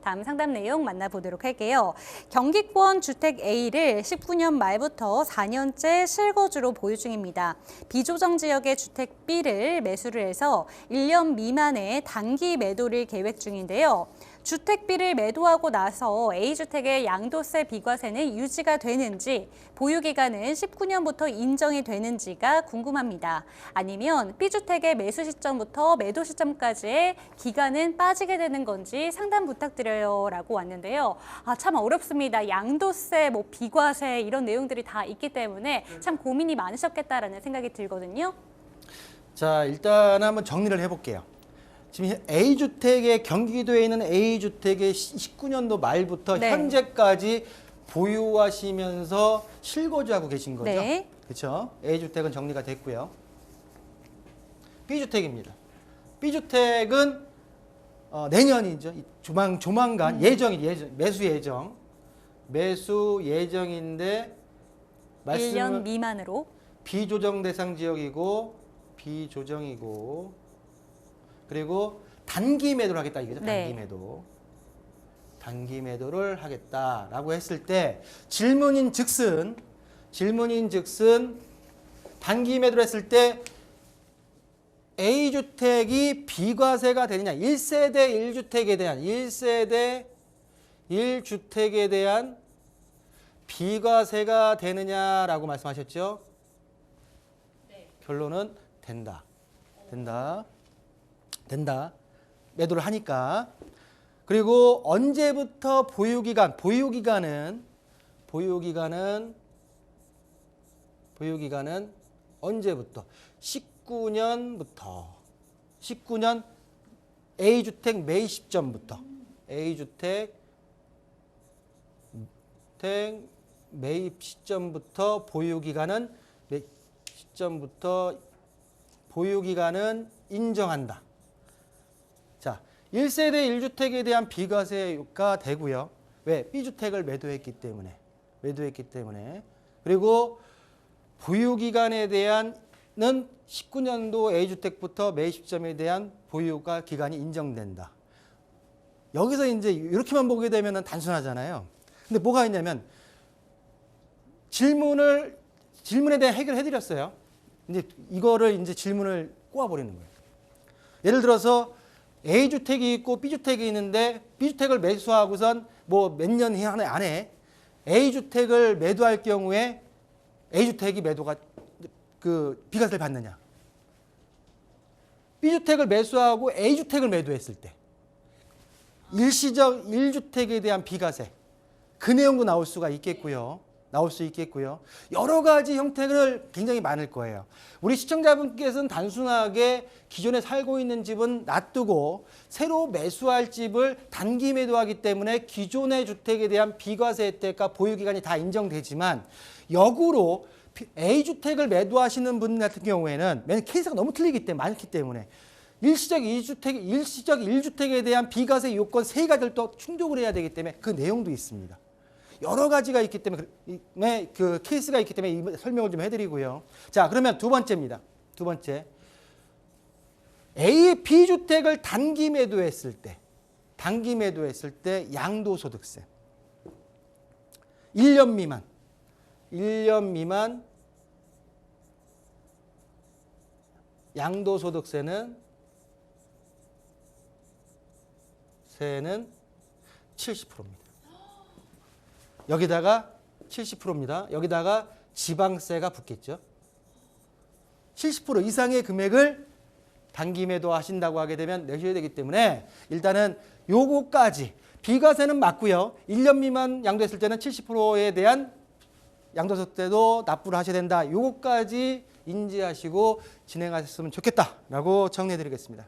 다음 상담 내용 만나보도록 할게요. 경기권 주택 A를 19년 말부터 4년째 실거주로 보유 중입니다. 비조정 지역의 주택 B를 매수를 해서 1년 미만의 단기 매도를 계획 중인데요. 주택 B를 매도하고 나서 A주택의 양도세 비과세는 유지가 되는지, 보유기간은 19년부터 인정이 되는지가 궁금합니다. 아니면 B주택의 매수 시점부터 매도 시점까지의 기간은 빠지게 되는 건지 상담 부탁드려요 라고 왔는데요. 참 어렵습니다. 양도세, 비과세 이런 내용들이 다 있기 때문에 참 고민이 많으셨겠다라는 생각이 들거든요. 자, 일단 한번 정리를 해볼게요. 지금 A주택의 경기도에 있는 A주택의 19년도 말부터 네. 현재까지 보유하시면서 실거주하고 계신 거죠. 네. 그렇죠? A주택은 정리가 됐고요. B주택입니다. B주택은 내년이죠. 조만간 매수 예정인데 1년 미만으로. 비조정 대상 지역이고 그리고 단기 매도를 하겠다 이거죠. 네. 단기 매도를 하겠다라고 했을 때 질문인 즉슨 단기 매도를 했을 때 A주택이 비과세가 되느냐, 1세대 1주택에 대한 비과세가 되느냐라고 말씀하셨죠? 네. 결론은 된다. 매도를 하니까. 그리고 언제부터 보유기간은 언제부터? 19년 A주택 매입 시점부터 보유기간은 인정한다. 자, 1세대 1주택에 대한 비과세가 되고요. 왜? B주택을 매도했기 때문에. 그리고 보유기간에 대한은 19년도 A주택부터 매입 시점에 대한 보유가 기간이 인정된다. 여기서 이제 이렇게만 보게 되면 단순하잖아요. 근데 뭐가 있냐면 질문에 대해 해결해 드렸어요. 이제 이거를 이제 질문을 꼬아버리는 거예요. 예를 들어서 A주택이 있고 B주택이 있는데 B주택을 매수하고선 몇 년 안에 A주택을 매도할 경우에 A주택이 매도가 비과세를 받느냐. B주택을 매수하고 A주택을 매도했을 때 일시적 1주택에 대한 비과세 그 내용도 나올 수 있겠고요. 여러 가지 형태를 굉장히 많을 거예요. 우리 시청자분께서는 단순하게 기존에 살고 있는 집은 놔두고 새로 매수할 집을 단기 매도하기 때문에 기존의 주택에 대한 비과세 혜택과 보유기간이 다 인정되지만 역으로 A주택을 매도하시는 분 같은 경우에는 케이스가 너무 많기 때문에 일시적 1주택에 대한 비과세 요건 세 가지를 또 충족을 해야 되기 때문에 그 내용도 있습니다. 여러 가지가 있기 때문에 그 케이스가 있기 때문에 이 설명을 좀 해드리고요. 자, 그러면 두 번째 B주택을 단기 매도했을 때 양도소득세 1년 미만 양도소득세는 70%입니다. 여기다가 70%입니다. 여기다가 지방세가 붙겠죠. 70% 이상의 금액을 단기 매도하신다고 하게 되면 내셔야 되기 때문에 일단은 요거까지 비과세는 맞고요. 1년 미만 양도했을 때는 70%에 대한 양도소득세도 납부를 하셔야 된다. 요거까지 인지하시고 진행하셨으면 좋겠다라고 정리해 드리겠습니다.